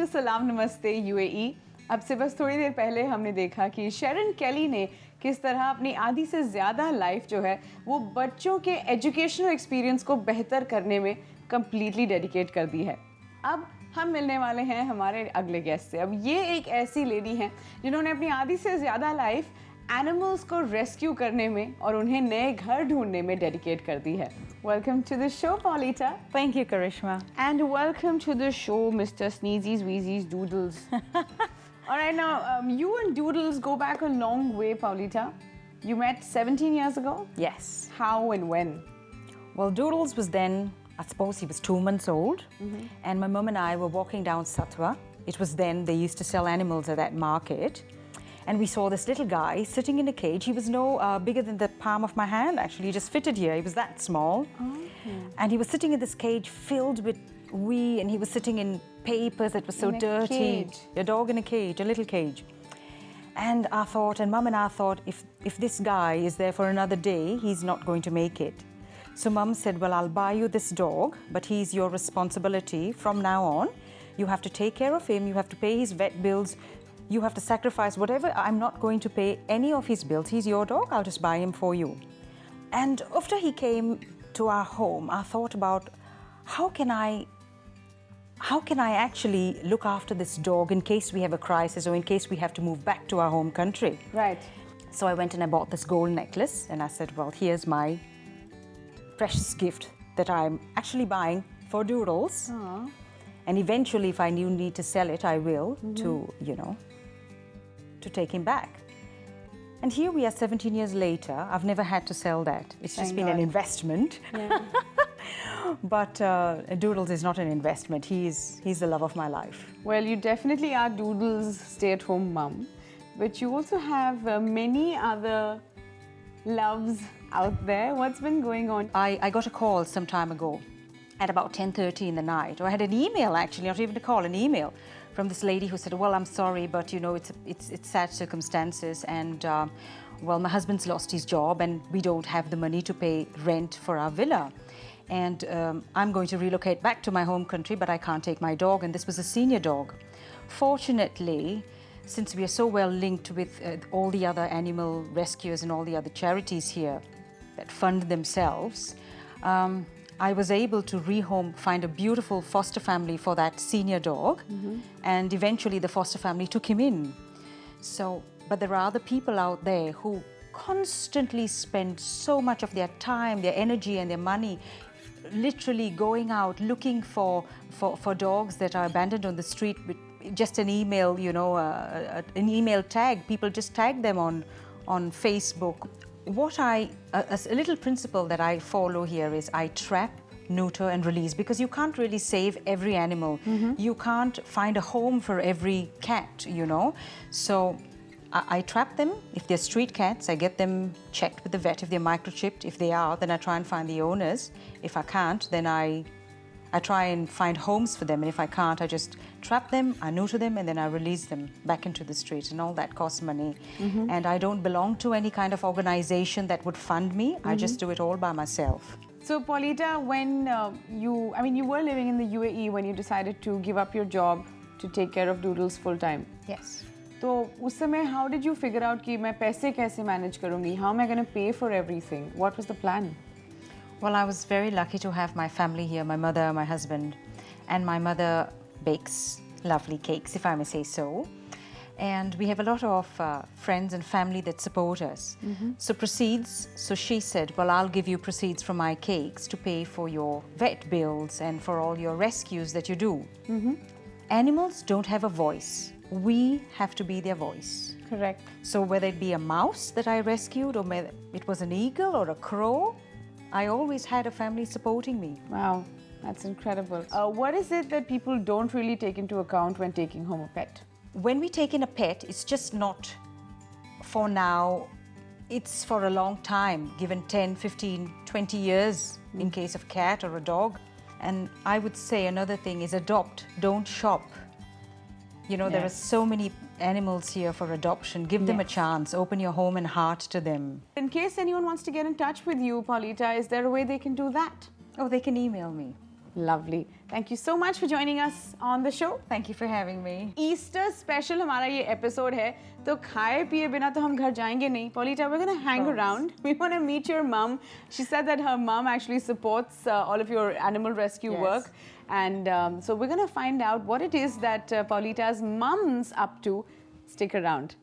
to Salaam Namaste UAE. अब से बस थोड़ी देर पहले हमने देखा कि शेरन केली ने किस तरह अपनी आधी से ज़्यादा लाइफ जो है वो बच्चों के एजुकेशनल एक्सपीरियंस को बेहतर करने में कम्प्लीटली डेडिकेट कर दी है। अब हम मिलने वाले हैं हमारे अगले गेस्ट से। अब ये एक ऐसी लेडी हैं जिन्होंने अपनी आधी से ज़्यादा लाइफ एनिमल्स को रेस्क्यू करने में और उन्हें नए घर ढूंढने में डेडिकेट कर दी है। Welcome to the show, Paulita. Thank you, Karishma. And welcome to the show, Mr. Sneezies, Wheezies, Doodles. All right, now, you and Doodles go back a long way, Paulita. You met 17 years ago? Yes. How and when? Well, Doodles was then, I suppose he was 2 months old. And my mum and I were walking down Satwa. It was then they used to sell animals at that market. And we saw this little guy sitting in a cage. He was no bigger than the palm of my hand, actually. He just fitted here. He was that small. And he was sitting in this cage filled with wee, and he was sitting in papers that were so dirty. Cage. A dog in a cage, a little cage. And I thought, and Mum and I thought, if this guy is there for another day, he's not going to make it. So Mum said, well, I'll buy you this dog, but he's your responsibility from now on. You have to take care of him. You have to pay his vet bills. You have to sacrifice whatever. I'm not going to pay any of his bills. He's your dog. I'll just buy him for you. And after he came to our home, I thought about how can I actually look after this dog in case we have a crisis or in case we have to move back to our home country. Right. So I went and I bought this gold necklace and I said, well, here's my precious gift that I'm actually buying for Doodles. Aww. And eventually, if I need to sell it, I will to take him back. And here we are 17 years later. I've never had to sell that. It's just been an investment. Yeah. But Doodles is not an investment. He's the love of my life. Well, you definitely are Doodles' stay-at-home mum, but you also have many other loves out there. What's been going on? I got a call some time ago at about 10:30 in the night. Or I had an email, actually, not even a call, an email from this lady who said, well, I'm sorry, but it's sad circumstances, and well, my husband's lost his job and we don't have the money to pay rent for our villa. And I'm going to relocate back to my home country, but I can't take my dog. And this was a senior dog. Fortunately, since we are so well linked with all the other animal rescuers and all the other charities here that fund themselves, I was able to find a beautiful foster family for that senior dog, and eventually the foster family took him in. So, but there are other people out there who constantly spend so much of their time, their energy and their money literally going out looking for dogs that are abandoned on the street with just an email, an email tag. People just tag them on Facebook. A little principle that I follow here is I trap, neuter and release, because you can't really save every animal. You can't find a home for every cat, So I trap them. If they're street cats, I get them checked with the vet if they're microchipped. If they are, then I try and find the owners. If I can't, then I try and find homes for them, and if I can't, I just trap them, I neuter them, and then I release them back into the street, and all that costs money. And I don't belong to any kind of organization that would fund me. I just do it all by myself. So, Paulita, when you were living in the UAE when you decided to give up your job to take care of Doodles full time. Yes. So, उस समय, how did you figure out कि मैं पैसे कैसे manage करूँगी? How am I going to pay for everything? What was the plan? Well, I was very lucky to have my family here, my mother, my husband, and my mother bakes lovely cakes, if I may say so. And we have a lot of friends and family that support us. So she said, well, I'll give you proceeds from my cakes to pay for your vet bills and for all your rescues that you do. Animals don't have a voice. We have to be their voice. Correct. So whether it be a mouse that I rescued or whether it was an eagle or a crow, I always had a family supporting me. Wow, that's incredible. What is it that people don't really take into account when taking home a pet? When we take in a pet, it's just not for now. It's for a long time, given 10, 15, 20 years in case of cat or a dog. And I would say another thing is adopt, don't shop. There are so many animals here for adoption. Give them a chance. Open your home and heart to them. In case anyone wants to get in touch with you, Paulita, is there a way they can do that? Oh, they can email me. Lovely. Thank you so much for joining us on the show. Thank you for having me. Easter special हमारा ये episode है तो खाए पिए बिना तो हम घर जाएंगे नहीं. Paulita, we're going to hang around. We want to meet your mum. She said that her mum actually supports all of your animal rescue work. And so we're going to find out what it is that Paulita's mum's up to. Stick around.